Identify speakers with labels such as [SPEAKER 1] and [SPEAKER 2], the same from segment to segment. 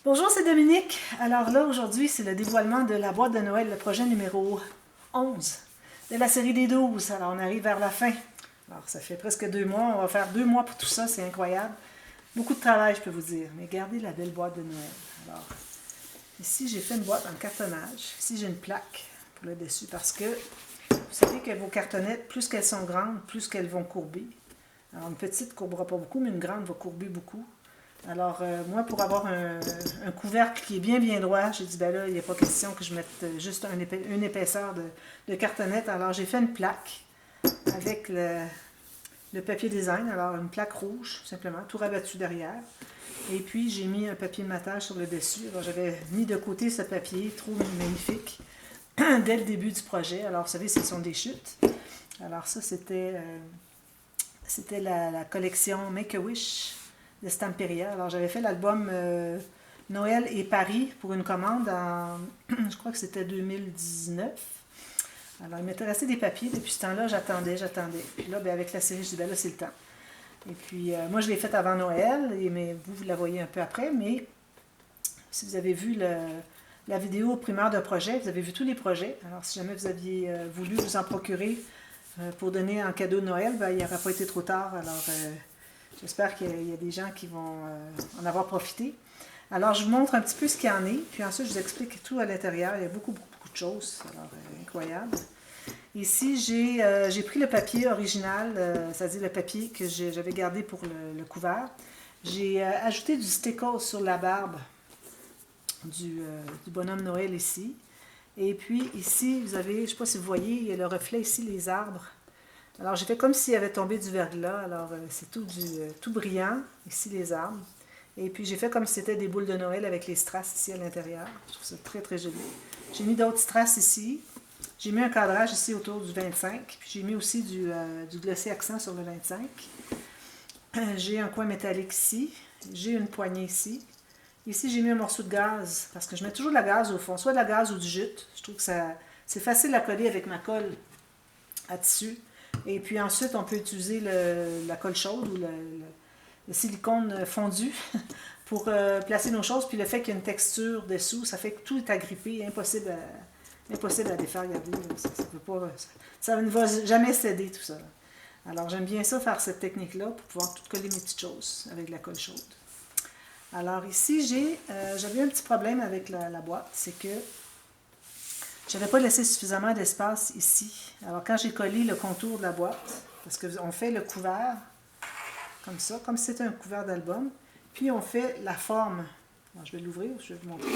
[SPEAKER 1] Bonjour, c'est Dominique. Alors là, aujourd'hui, c'est le dévoilement de la boîte de Noël, le projet numéro 11 de la série des 12. Alors, on arrive vers la fin. Alors, ça fait presque 2 mois. On va faire 2 mois pour tout ça, c'est incroyable. Beaucoup de travail, je peux vous dire. Mais regardez la belle boîte de Noël. Alors, ici, j'ai fait une boîte en cartonnage. Ici, j'ai une plaque pour le dessus parce que vous savez que vos cartonnettes, plus qu'elles sont grandes, plus qu'elles vont courber. Alors, une petite ne courbera pas beaucoup, mais une grande va courber beaucoup. Alors, moi, pour avoir un couvercle qui est bien droit, j'ai dit, ben là, il n'y a pas question que je mette juste une épaisseur de cartonnette. Alors, j'ai fait une plaque avec le papier design. Alors, une plaque rouge, simplement, tout rabattu derrière. Et puis, j'ai mis un papier de matage sur le dessus. Alors, j'avais mis de côté ce papier, trop magnifique, dès le début du projet. Alors, vous savez, ce sont des chutes. Alors, ça, c'était la collection Make-A-Wish de Stamperia. Alors, j'avais fait l'album Noël et Paris pour une commande en, je crois que c'était 2019. Alors, il m'était resté des papiers. Depuis ce temps-là, j'attendais. Puis là, ben, avec la série, je dis, ben là, c'est le temps. Et puis, moi, je l'ai faite avant Noël, mais vous la voyez un peu après. Mais si vous avez vu la vidéo primeur de projet, vous avez vu tous les projets. Alors, si jamais vous aviez voulu vous en procurer pour donner en cadeau de Noël, ben, il n'aurait pas été trop tard. Alors, j'espère qu'il y a des gens qui vont en avoir profité. Alors, je vous montre un petit peu ce qu'il y en est, puis ensuite, je vous explique tout à l'intérieur. Il y a beaucoup de choses. Alors, incroyable. Ici, j'ai pris le papier original, c'est-à-dire le papier que j'avais gardé pour le couvert. J'ai ajouté du sticker sur la barbe du bonhomme Noël ici. Et puis, ici, vous avez, je ne sais pas si vous voyez, il y a le reflet ici, les arbres. Alors, j'ai fait comme s'il avait tombé du verglas. Alors, c'est tout brillant. Ici, les arbres. Et puis, j'ai fait comme si c'était des boules de Noël avec les strass ici à l'intérieur. Je trouve ça très joli. J'ai mis d'autres strass ici. J'ai mis un cadrage ici autour du 25. Puis, j'ai mis aussi du glossé accent sur le 25. J'ai un coin métallique ici. J'ai une poignée ici. Ici, j'ai mis un morceau de gaz. Parce que je mets toujours de la gaz au fond. Soit de la gaz ou du jute. Je trouve que c'est facile à coller avec ma colle à tissu. Et puis ensuite, on peut utiliser la colle chaude ou le silicone fondu pour placer nos choses. Puis le fait qu'il y a une texture dessous, ça fait que tout est agrippé, impossible à défaire. Regardez, ça ne va jamais céder tout ça. Alors j'aime bien ça, faire cette technique-là pour pouvoir tout coller mes petites choses avec de la colle chaude. Alors ici, j'avais un petit problème avec la boîte, c'est que je n'avais pas laissé suffisamment d'espace ici. Alors, quand j'ai collé le contour de la boîte, parce qu'on fait le couvert comme ça, comme si c'était un couvert d'album, puis on fait la forme. Alors, je vais l'ouvrir, je vais vous montrer.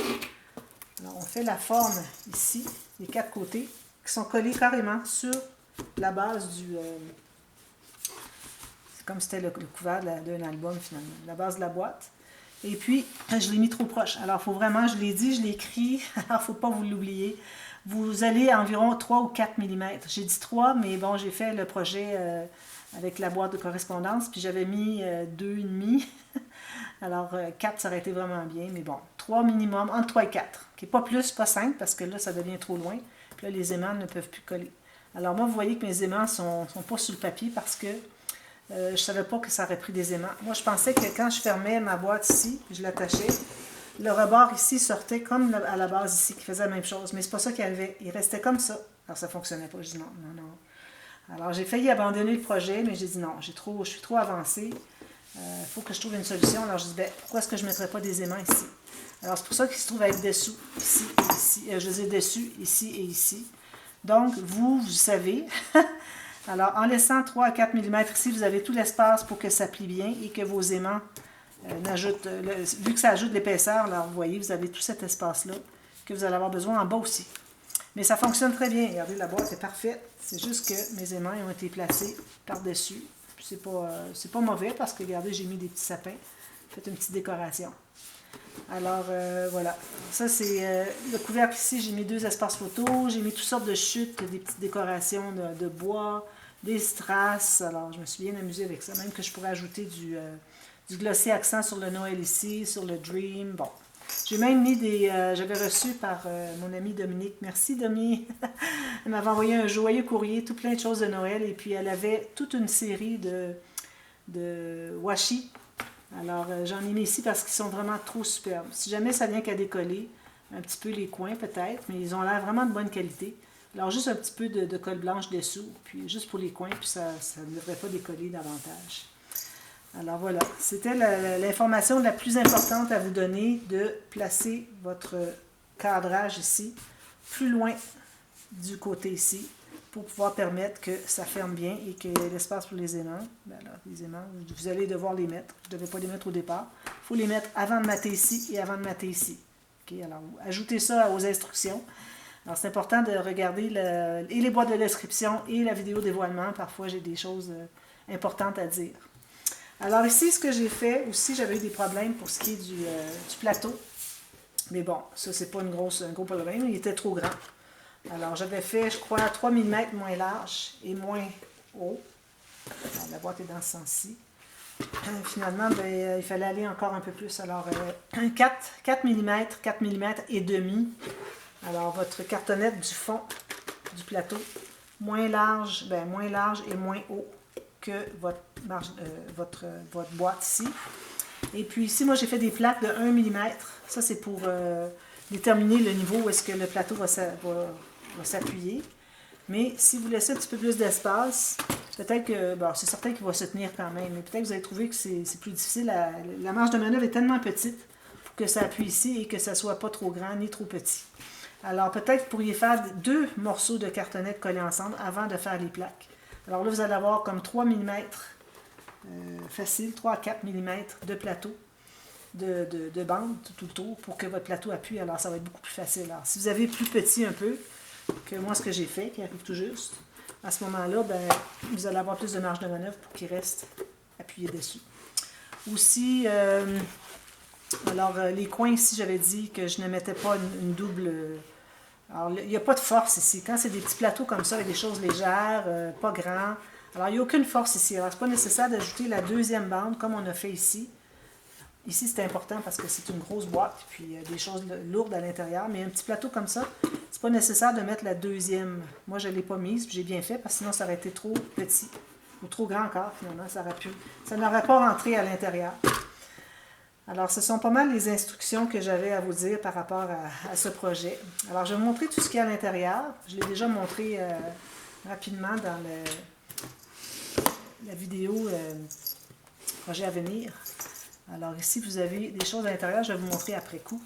[SPEAKER 1] Alors, on fait la forme ici, les 4 côtés, qui sont collés carrément sur la base du... c'est comme si c'était le couvert d'un album, finalement, la base de la boîte. Et puis, je l'ai mis trop proche. Alors, il faut vraiment, je l'ai dit, je l'ai écrit, alors il ne faut pas vous l'oublier. Vous allez à environ 3 ou 4 mm. J'ai dit 3, mais bon, j'ai fait le projet avec la boîte de correspondance, puis j'avais mis 2,5. Alors, 4, ça aurait été vraiment bien, mais bon, 3 minimum, entre 3 et 4. Okay, pas plus, pas 5, parce que là, ça devient trop loin. Puis là, les aimants ne peuvent plus coller. Alors moi, vous voyez que mes aimants sont pas sur le papier parce que je ne savais pas que ça aurait pris des aimants. Moi, je pensais que quand je fermais ma boîte ici, je l'attachais, le rebord ici sortait comme à la base ici, qui faisait la même chose. Mais c'est pas ça qui arrivait. Il restait comme ça. Alors, ça ne fonctionnait pas. Je dis non. Alors, j'ai failli abandonner le projet, mais j'ai dit non, je suis trop avancée. Il faut que je trouve une solution. Alors, je dis, ben, pourquoi est-ce que je ne mettrais pas des aimants ici? Alors, c'est pour ça qu'il se trouve à être dessous, ici et ici. Je dis dessus, ici et ici. Donc, vous savez. Alors, en laissant 3 à 4 mm ici, vous avez tout l'espace pour que ça plie bien et que vos aimants vu que ça ajoute de l'épaisseur, là, vous voyez, vous avez tout cet espace-là que vous allez avoir besoin en bas aussi. Mais ça fonctionne très bien. Regardez, la boîte est parfaite. C'est juste que mes aimants ont été placés par-dessus. C'est pas mauvais parce que, regardez, j'ai mis des petits sapins. Faites une petite décoration. Alors, voilà. Ça, c'est le couvercle ici. J'ai mis 2 espaces photos. J'ai mis toutes sortes de chutes, des petites décorations de bois, des strass. Alors, je me suis bien amusée avec ça. Même que je pourrais ajouter du glossé accent sur le Noël ici, sur le Dream. Bon. J'ai même mis j'avais reçu par mon amie Dominique. Merci, Dominique. Elle m'avait envoyé un joyeux courrier, tout plein de choses de Noël. Et puis, elle avait toute une série de washi Alors, j'en ai mis ici parce qu'ils sont vraiment trop superbes. Si jamais ça vient qu'à décoller, un petit peu les coins peut-être, mais ils ont l'air vraiment de bonne qualité. Alors, juste un petit peu de colle blanche dessous, puis juste pour les coins, puis ça ne devrait pas décoller davantage. Alors voilà, c'était l'information la plus importante à vous donner, de placer votre cadrage ici, plus loin du côté ici, pour pouvoir permettre que ça ferme bien et qu'il y ait l'espace pour les aimants. Ben là, les aimants, vous allez devoir les mettre. Vous ne devez pas les mettre au départ. Il faut les mettre avant de mater ici et avant de mater ici. Okay, alors, ajoutez ça aux instructions. Alors, c'est important de regarder et les boîtes de description et la vidéo dévoilement. Parfois, j'ai des choses importantes à dire. Alors ici, ce que j'ai fait, aussi, j'avais eu des problèmes pour ce qui est du plateau. Mais bon, ça, c'est pas un gros problème. Il était trop grand. Alors, j'avais fait, je crois, 3 mm moins large et moins haut. Alors, la boîte est dans ce sens-ci. Finalement, ben, il fallait aller encore un peu plus. Alors, 4 mm, 4 mm et demi. Alors, votre cartonnette du fond du plateau, moins large et moins haut que votre boîte ici. Et puis ici, moi, j'ai fait des plaques de 1 mm. Ça, c'est pour déterminer le niveau où est-ce que le plateau va s'appuyer. Mais si vous laissez un petit peu plus d'espace, peut-être que, bon, c'est certain qu'il va se tenir quand même, mais peut-être que vous allez trouver que c'est plus difficile. La marge de manœuvre est tellement petite pour que ça appuie ici et que ça ne soit pas trop grand ni trop petit. Alors peut-être que vous pourriez faire 2 morceaux de cartonnette collés ensemble avant de faire les plaques. Alors là, vous allez avoir comme 3 mm facile, 3 à 4 mm de plateau, de bande tout le tour pour que votre plateau appuie. Alors ça va être beaucoup plus facile. Alors si vous avez plus petit un peu que moi ce que j'ai fait, qui arrive tout juste, à ce moment-là, ben, vous allez avoir plus de marge de manœuvre pour qu'il reste appuyé dessus. Aussi, alors les coins ici, j'avais dit que je ne mettais pas une double... Alors, il n'y a pas de force ici. Quand c'est des petits plateaux comme ça, avec des choses légères, pas grands, alors il n'y a aucune force ici. Alors, ce n'est pas nécessaire d'ajouter la deuxième bande, comme on a fait ici. Ici, c'est important parce que c'est une grosse boîte, puis des choses lourdes à l'intérieur. Mais un petit plateau comme ça, c'est pas nécessaire de mettre la deuxième. Moi, je ne l'ai pas mise, puis j'ai bien fait, parce que sinon, ça aurait été trop petit. Ou trop grand encore, finalement, ça n'aurait pas rentré à l'intérieur. Alors, ce sont pas mal les instructions que j'avais à vous dire par rapport à ce projet. Alors, je vais vous montrer tout ce qu'il y a à l'intérieur. Je l'ai déjà montré rapidement dans la vidéo projet à venir. Alors, ici, vous avez des choses à l'intérieur. Je vais vous montrer après coup.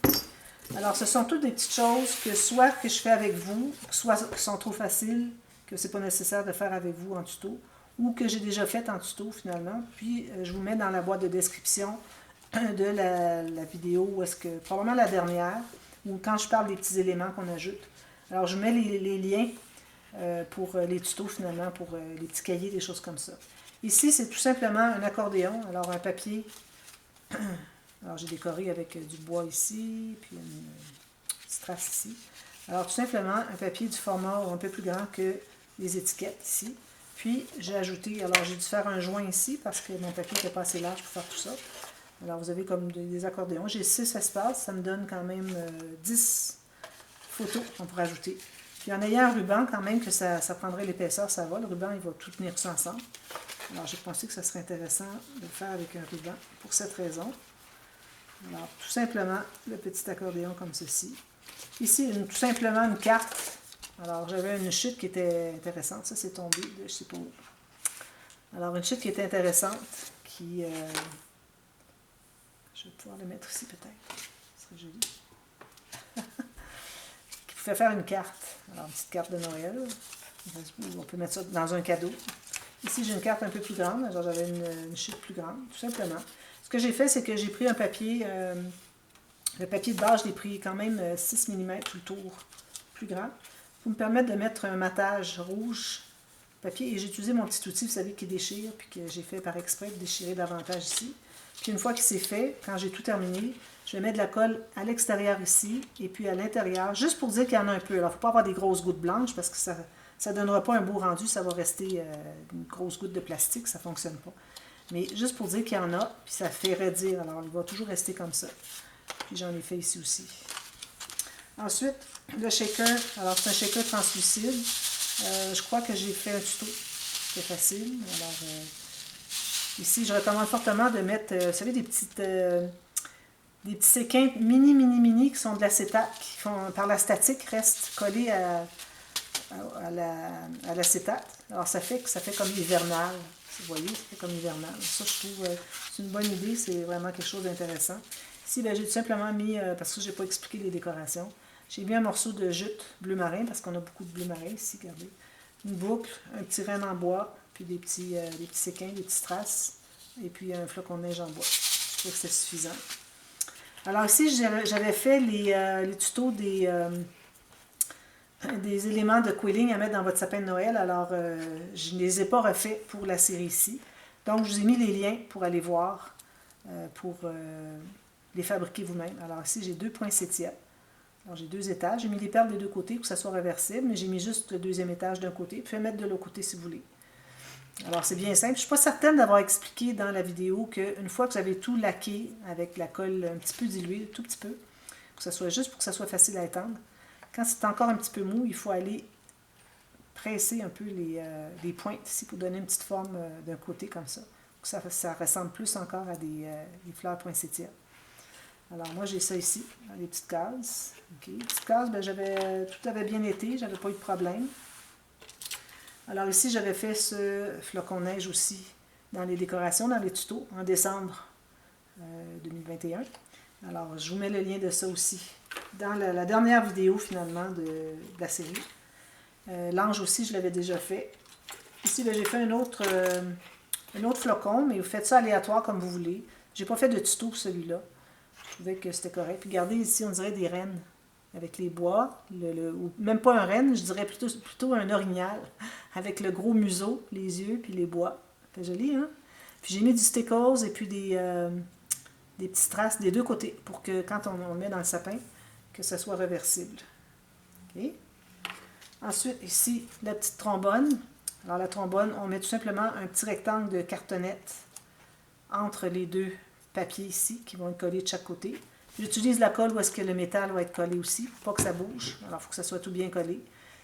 [SPEAKER 1] Alors, ce sont toutes des petites choses que soit que je fais avec vous, soit qui sont trop faciles, que ce n'est pas nécessaire de faire avec vous en tuto, ou que j'ai déjà fait en tuto finalement. Puis, je vous mets dans la boîte de description de la vidéo, où est-ce que, probablement la dernière, ou quand je parle des petits éléments qu'on ajoute. Alors, je mets les liens pour les tutos, finalement, pour les petits cahiers, des choses comme ça. Ici, c'est tout simplement un accordéon, alors un papier. Alors, j'ai décoré avec du bois ici, puis une petite trace ici. Alors, tout simplement, un papier du format un peu plus grand que les étiquettes ici. Puis, j'ai ajouté, alors j'ai dû faire un joint ici, parce que mon papier n'était pas assez large pour faire tout ça. Alors, vous avez comme des accordéons. J'ai 6 espaces. Ça me donne quand même 10 photos qu'on pourrait ajouter. Puis, en ayant un ruban, quand même, que ça prendrait l'épaisseur, ça va. Le ruban, il va tout tenir ça ensemble. Alors, j'ai pensé que ça serait intéressant de le faire avec un ruban pour cette raison. Alors, tout simplement, le petit accordéon comme ceci. Ici, tout simplement une carte. Alors, j'avais une chute qui était intéressante. Ça, c'est tombé de je ne sais pas où. Alors, une chute qui était intéressante, qui... je vais pouvoir le mettre ici peut-être. Ce serait joli. Qui pouvait faire une carte. Alors, une petite carte de Noël. On peut mettre ça dans un cadeau. Ici, j'ai une carte un peu plus grande. Alors, j'avais une chute plus grande, tout simplement. Ce que j'ai fait, c'est que j'ai pris un papier. Le papier de base, je l'ai pris quand même 6 mm tout le tour, plus grand. Pour me permettre de mettre un matage rouge papier. Et j'ai utilisé mon petit outil, vous savez, qui déchire, puis que j'ai fait par exprès de déchirer davantage ici. Puis une fois que c'est fait, quand j'ai tout terminé, je vais mettre de la colle à l'extérieur ici et puis à l'intérieur, juste pour dire qu'il y en a un peu. Alors, il ne faut pas avoir des grosses gouttes blanches parce que ça ne donnera pas un beau rendu, ça va rester une grosse goutte de plastique, ça ne fonctionne pas. Mais juste pour dire qu'il y en a, puis ça fait redire, alors il va toujours rester comme ça. Puis j'en ai fait ici aussi. Ensuite, le shaker, alors c'est un shaker translucide. Je crois que j'ai fait un tuto, c'est facile. Alors, Ici, je recommande fortement de mettre, vous savez, des petits séquins mini qui sont de l'acétate, qui font par la statique, restent collés à l'acétate. Alors ça fait comme hivernal. Vous voyez, ça fait comme hivernal. Ça, je trouve, c'est une bonne idée, c'est vraiment quelque chose d'intéressant. Ici, ben, j'ai tout simplement mis, parce que je n'ai pas expliqué les décorations, j'ai mis un morceau de jute bleu marin, parce qu'on a beaucoup de bleu marin ici, regardez. Une boucle, un petit renne en bois, puis des petits séquins, des petits strass, et puis un flocon de neige en bois. Je trouve que c'est suffisant. Alors ici, j'avais fait les tutos des éléments de quilling à mettre dans votre sapin de Noël. Alors, je ne les ai pas refaits pour la série ici. Donc, je vous ai mis les liens pour aller voir, pour les fabriquer vous-même. Alors ici, j'ai 2 poinsettias. Alors, j'ai 2 étages. J'ai mis les perles des 2 côtés pour que ça soit réversible, mais j'ai mis juste le 2e étage d'un côté. Puis, mettre de l'autre côté si vous voulez. Alors, c'est bien simple. Je ne suis pas certaine d'avoir expliqué dans la vidéo qu'une fois que vous avez tout laqué avec la colle un petit peu diluée, tout petit peu, que ça soit juste pour que ça soit facile à étendre, quand c'est encore un petit peu mou, il faut aller presser un peu les pointes ici pour donner une petite forme d'un côté comme ça. Pour que ça ressemble plus encore à des fleurs poinsettias. Alors moi j'ai ça ici, dans les petites cases. Okay. Les petites cases, ben, tout avait bien été, j'avais pas eu de problème. Alors ici j'avais fait ce flocon de neige aussi dans les décorations, dans les tutos, en décembre 2021. Alors je vous mets le lien de ça aussi dans la dernière vidéo finalement de la série. L'ange aussi, je l'avais déjà fait. Ici, ben, j'ai fait un autre flocon, mais vous faites ça aléatoire comme vous voulez. J'ai pas fait de tuto pour celui-là. Je trouvais que c'était correct. Puis regardez ici, on dirait des rennes avec les bois, ou même pas un renne, je dirais plutôt un orignal, avec le gros museau, les yeux, puis les bois. C'est joli, hein? Puis j'ai mis du stickers et puis des petits strass des 2 côtés pour que quand on le met dans le sapin, que ça soit réversible. Okay. Ensuite, ici, la petite trombone. Alors, la trombone, on met tout simplement un petit rectangle de cartonnette entre les 2 papiers ici, qui vont être collés de chaque côté. J'utilise la colle où est-ce que le métal va être collé aussi, pour pas que ça bouge. Alors, il faut que ça soit tout bien collé.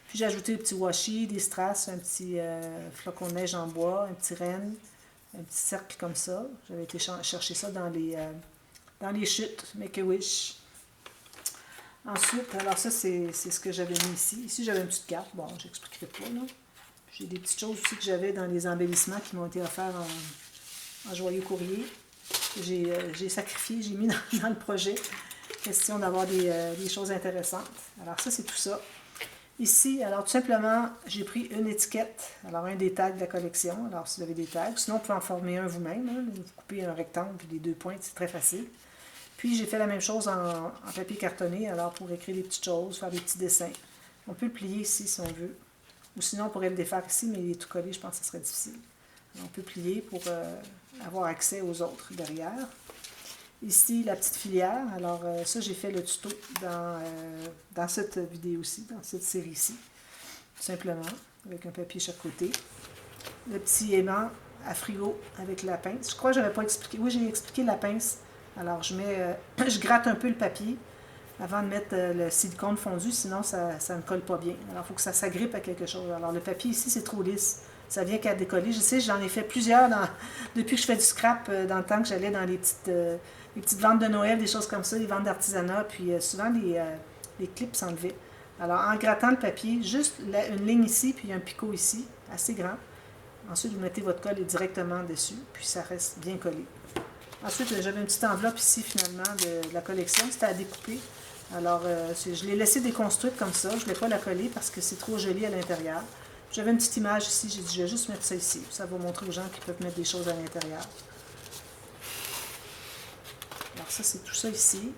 [SPEAKER 1] Puis, j'ai ajouté des petits washi, des strass, un petit flocon de neige en bois, un petit renne, un petit cercle comme ça. J'avais été chercher ça dans les chutes Make-A-Wish. Ensuite, alors ça, c'est ce que j'avais mis ici. Ici, j'avais une petite carte. Bon, je n'expliquerai pas, là. J'ai des petites choses aussi que j'avais dans les embellissements qui m'ont été offerts en joyeux courrier. J'ai sacrifié, j'ai mis dans le projet. Question d'avoir des choses intéressantes. Alors ça, c'est tout ça. Ici, alors tout simplement, j'ai pris une étiquette. Alors un des tags de la collection. Alors si vous avez des tags, sinon vous pouvez en former un vous-même. Hein. Vous coupez un rectangle puis les 2 pointes, c'est très facile. Puis j'ai fait la même chose en papier cartonné, alors pour écrire des petites choses, faire des petits dessins. On peut le plier ici si on veut. Ou sinon on pourrait le défaire ici, mais il est tout collé, je pense que ce serait difficile. Alors, on peut plier pour avoir accès aux autres derrière. Ici, la petite filière. Alors ça, j'ai fait le tuto dans cette vidéo-ci, dans cette série-ci. Tout simplement, avec un papier chaque côté. Le petit aimant à frigo avec la pince. Je crois que je n'avais pas expliqué. Oui, j'ai expliqué la pince. Alors, je gratte un peu le papier avant de mettre le silicone fondu, sinon ça ne colle pas bien. Alors, il faut que ça s'agrippe à quelque chose. Alors, le papier ici, c'est trop lisse. Ça vient qu'à décoller. Je sais, j'en ai fait plusieurs depuis que je fais du scrap, dans le temps que j'allais dans les petites ventes de Noël, des choses comme ça, les ventes d'artisanat, puis souvent les clips s'enlevaient. Alors, en grattant le papier, juste une ligne ici, puis un picot ici, assez grand. Ensuite, vous mettez votre colle directement dessus, puis ça reste bien collé. Ensuite, j'avais une petite enveloppe ici, finalement, de la collection. C'était à découper. Alors, je l'ai laissé déconstruite comme ça. Je ne voulais pas la coller parce que c'est trop joli à l'intérieur. J'avais une petite image ici. J'ai dit, je vais juste mettre ça ici. Ça va montrer aux gens qui peuvent mettre des choses à l'intérieur. Alors, ça, c'est tout ça ici.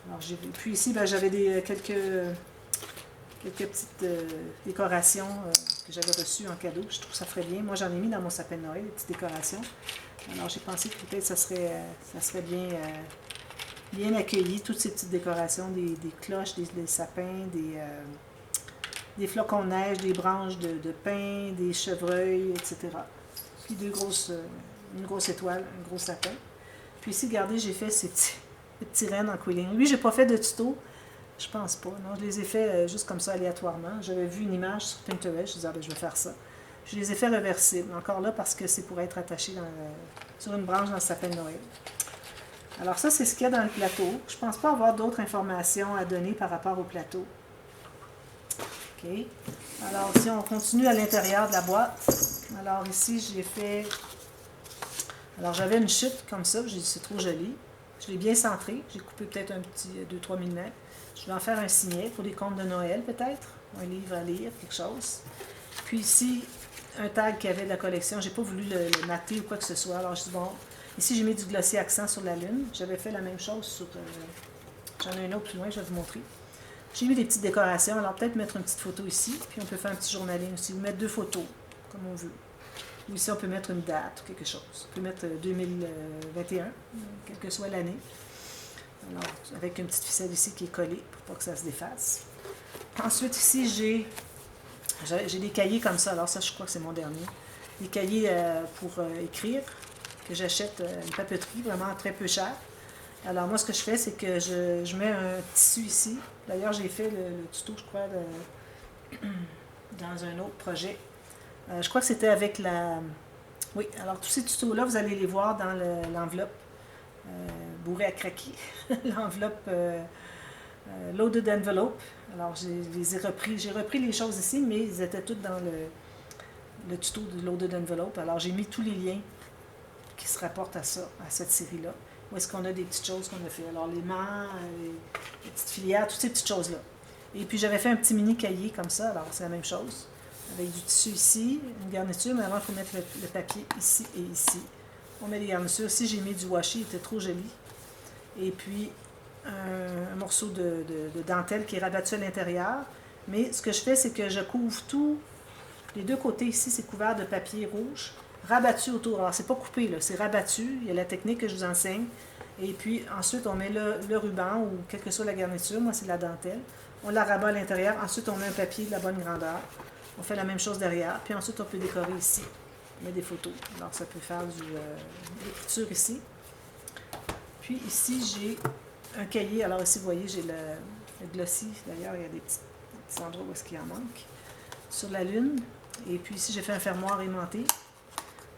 [SPEAKER 1] Alors, puis ici, ben, j'avais quelques petites décorations que j'avais reçues en cadeau. Je trouve que ça ferait bien. Moi, j'en ai mis dans mon sapin de Noël, des petites décorations. Alors, j'ai pensé que peut-être ça serait bien accueilli, toutes ces petites décorations, des cloches, des sapins, des flocons de neige, des branches de pin, des chevreuils, etc. Puis une grosse étoile, un gros sapin. Puis ici, regardez, j'ai fait ces petits rennes en quilling. Lui, j'ai pas fait de tuto. Je pense pas. Non, je les ai fait juste comme ça, aléatoirement. J'avais vu une image sur Pinterest. Je disais, ah, ben, je vais faire ça. Je les ai fait reversibles, encore là parce que c'est pour être attaché sur une branche dans le sapin de Noël. Alors ça, c'est ce qu'il y a dans le plateau. Je ne pense pas avoir d'autres informations à donner par rapport au plateau. OK. Alors si on continue à l'intérieur de la boîte, alors ici, j'ai fait... Alors j'avais une chute comme ça, j'ai dit c'est trop joli. Je l'ai bien centré, j'ai coupé peut-être un petit 2-3 mm. Je vais en faire un signet pour des contes de Noël peut-être, un livre à lire, quelque chose. Puis ici, un tag qu'il y avait de la collection, j'ai pas voulu le mater ou quoi que ce soit, alors je dis bon, ici j'ai mis du glossy accent sur la lune, j'avais fait la même chose sur, j'en ai un autre plus loin, je vais vous montrer. J'ai mis des petites décorations, alors peut-être mettre une petite photo ici, puis on peut faire un petit journaling aussi, ou mettre 2 photos, comme on veut. Ou ici on peut mettre une date ou quelque chose, on peut mettre 2021, quelle que soit l'année. Alors, avec une petite ficelle ici qui est collée pour pas que ça se défasse. Ensuite, ici, j'ai des cahiers comme ça. Alors ça, je crois que c'est mon dernier. Des cahiers pour écrire que j'achète une papeterie vraiment très peu cher. Alors moi, ce que je fais, c'est que je mets un tissu ici. D'ailleurs, j'ai fait le tuto, je crois, dans un autre projet. Je crois que c'était avec la... Oui, alors tous ces tutos-là, vous allez les voir dans l'enveloppe. Bourré à craquer, l'enveloppe Loaded Envelope. Alors, j'ai repris les choses ici, mais ils étaient toutes dans le tuto de Loaded Envelope. Alors, j'ai mis tous les liens qui se rapportent à ça, à cette série-là. Où est-ce qu'on a des petites choses qu'on a fait? Alors, l'aimant, les petites filières, toutes ces petites choses-là. Et puis, j'avais fait un petit mini cahier comme ça. Alors, c'est la même chose. Avec du tissu ici, une garniture, mais avant, il faut mettre le papier ici et ici. On met les garnitures. Ici, j'ai mis du washi, il était trop joli. Et puis, un morceau de dentelle qui est rabattu à l'intérieur. Mais ce que je fais, c'est que je couvre tout. Les deux côtés ici, c'est couvert de papier rouge, rabattu autour. Alors, c'est pas coupé, là, c'est rabattu. Il y a la technique que je vous enseigne. Et puis, ensuite, on met le ruban ou quelle que soit la garniture. Moi, c'est de la dentelle. On la rabat à l'intérieur. Ensuite, on met un papier de la bonne grandeur. On fait la même chose derrière. Puis ensuite, on peut décorer ici. On met des photos. Alors, ça peut faire de l'écriture ici. Puis ici, j'ai un cahier. Alors ici, vous voyez, j'ai le glossy. D'ailleurs, il y a des petits endroits où est-ce qu'il en manque. Sur la lune. Et puis ici, j'ai fait un fermoir aimanté.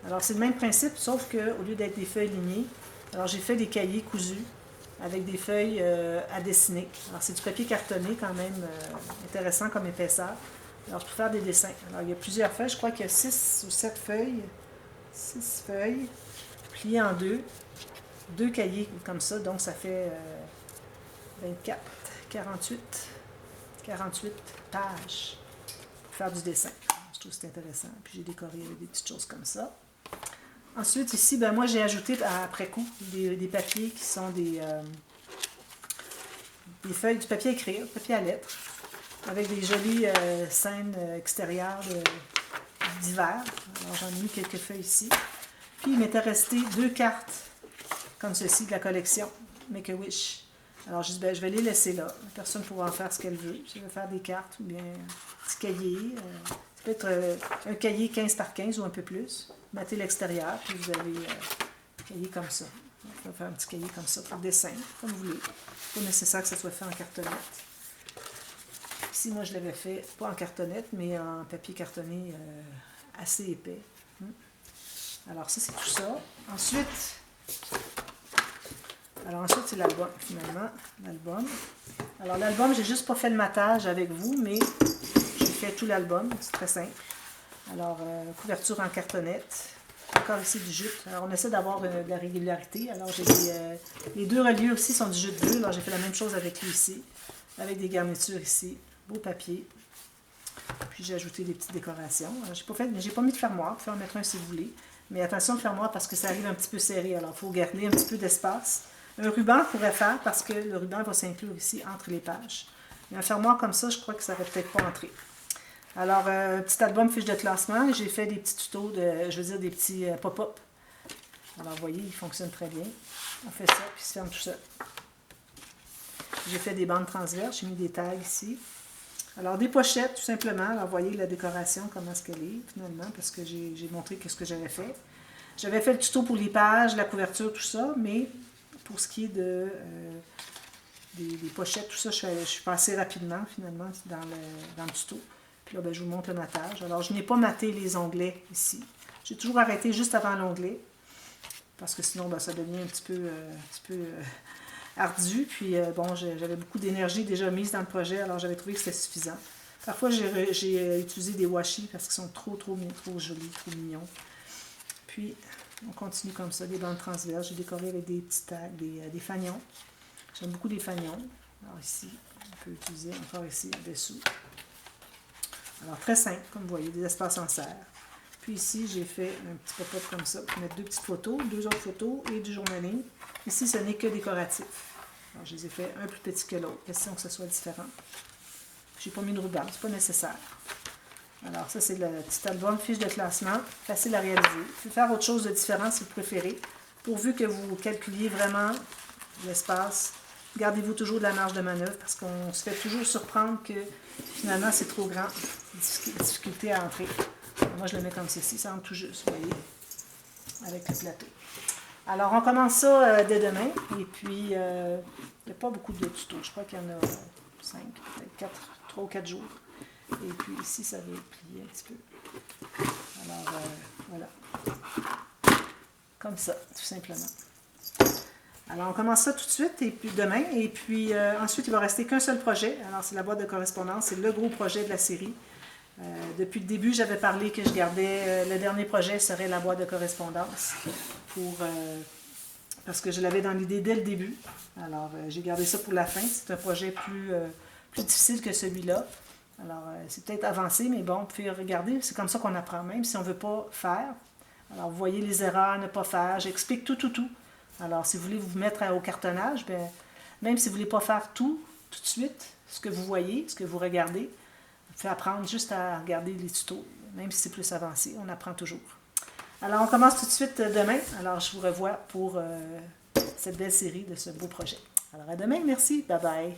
[SPEAKER 1] Alors, c'est le même principe, sauf qu'au lieu d'être des feuilles lignées, alors j'ai fait des cahiers cousus avec des feuilles à dessiner. Alors, c'est du papier cartonné quand même intéressant comme épaisseur. Alors, je peux faire des dessins. Alors, il y a plusieurs feuilles. Je crois qu'il y a 6 ou 7 feuilles. 6 feuilles pliées en deux. 2 cahiers comme ça. Donc, ça fait 24, 48 pages pour faire du dessin. Je trouve que c'est intéressant. Puis, j'ai décoré avec des petites choses comme ça. Ensuite, ici, ben, moi, j'ai ajouté après coup des papiers qui sont des feuilles, du papier à écrire, papier à lettres, avec des jolies scènes extérieures d'hiver. Alors, j'en ai mis quelques feuilles ici. Puis, il m'était resté 2 cartes comme ceci de la collection Make-A-Wish. Alors, je dis, ben, je vais les laisser là. La personne pourra en faire ce qu'elle veut. Si elle veut faire des cartes ou bien un petit cahier. Ça peut être un cahier 15 par 15 ou un peu plus. Mettez l'extérieur, puis vous avez un cahier comme ça. On va faire un petit cahier comme ça pour dessin, comme vous voulez. Pas nécessaire que ça soit fait en cartonnette. Ici, moi, je l'avais fait, pas en cartonnette, mais en papier cartonné assez épais. Alors, ça, c'est tout ça. Ensuite, c'est l'album, finalement. L'album. Alors, l'album, j'ai juste pas fait le matage avec vous, mais j'ai fait tout l'album. C'est très simple. Alors, couverture en cartonnette. Encore ici du jute. Alors, on essaie d'avoir de la régularité. Alors, j'ai les 2 reliures aussi sont du jute bleu. Alors, j'ai fait la même chose avec lui ici. Avec des garnitures ici. Beau papier. Puis, j'ai ajouté des petites décorations. J'ai pas mis de fermoir. Vous pouvez en mettre un si vous voulez. Mais attention, le fermoir parce que ça arrive un petit peu serré. Alors, il faut garder un petit peu d'espace. Un ruban pourrait faire parce que le ruban va s'inclure ici entre les pages. Mais un fermoir comme ça, je crois que ça n'aurait peut-être pas entré. Alors, petit album fiche de classement. J'ai fait des petits tutos, des petits pop-up. Alors, vous voyez, il fonctionne très bien. On fait ça, puis il se ferme tout seul. J'ai fait des bandes transverses. J'ai mis des tags ici. Alors, des pochettes, tout simplement. Alors, vous voyez la décoration, comment est-ce qu'elle est, finalement, parce que j'ai montré ce que j'avais fait. J'avais fait le tuto pour les pages, la couverture, tout ça, mais pour ce qui est des pochettes, tout ça, je suis passée rapidement, finalement, dans le tuto. Puis là, ben, je vous montre le matage. Alors, je n'ai pas maté les onglets ici. J'ai toujours arrêté juste avant l'onglet, parce que sinon, ben, ça devient un petit peu ardu. Puis, bon, j'avais beaucoup d'énergie déjà mise dans le projet, alors j'avais trouvé que c'était suffisant. Parfois, j'ai utilisé des washi parce qu'ils sont trop jolis, trop mignons. Puis, on continue comme ça, des bandes transverses. J'ai décoré avec des petits tags, des fanions. J'aime beaucoup les fanions. Alors ici, on peut utiliser encore ici, en dessous. Alors, très simple, comme vous voyez, des espaces en serre. Puis ici, j'ai fait un petit pop-up comme ça pour mettre deux petites photos, deux autres photos et du journaling. Ici, ce n'est que décoratif. Alors, je les ai fait un plus petit que l'autre, question que ce soit différent. Je n'ai pas mis de ruban, c'est pas nécessaire. Alors, ça, c'est le petit album fiche de classement, facile à réaliser. Vous pouvez faire autre chose de différent si vous préférez, pourvu que vous calculiez vraiment l'espace. Gardez-vous toujours de la marge de manœuvre parce qu'on se fait toujours surprendre que finalement, c'est trop grand. Difficulté à entrer. Alors, moi, je le mets comme ceci, ça entre tout juste, vous voyez, avec le plateau. Alors, on commence ça dès demain. Et puis, il n'y a pas beaucoup de tutos. Je crois qu'il y en a 5, peut-être 4, 3 ou 4 jours. Et puis ici, ça va plier un petit peu. Alors, voilà. Comme ça, tout simplement. Alors, on commence ça tout de suite, et puis demain. Et puis, ensuite, il ne va rester qu'un seul projet. Alors, c'est la boîte de correspondance. C'est le gros projet de la série. Depuis le début, j'avais parlé que je gardais... le dernier projet serait la boîte de correspondance. Parce que je l'avais dans l'idée dès le début. Alors, j'ai gardé ça pour la fin. C'est un projet plus difficile que celui-là. Alors, c'est peut-être avancé, mais bon, vous pouvez regarder. C'est comme ça qu'on apprend, même si on ne veut pas faire. Alors, vous voyez les erreurs, ne pas faire. J'explique tout. Alors, si vous voulez vous mettre au cartonnage, bien, même si vous ne voulez pas faire tout de suite, ce que vous voyez, ce que vous regardez, vous pouvez apprendre juste à regarder les tutos. Même si c'est plus avancé, on apprend toujours. Alors, on commence tout de suite demain. Alors, je vous revois pour cette belle série de ce beau projet. Alors, à demain. Merci. Bye bye.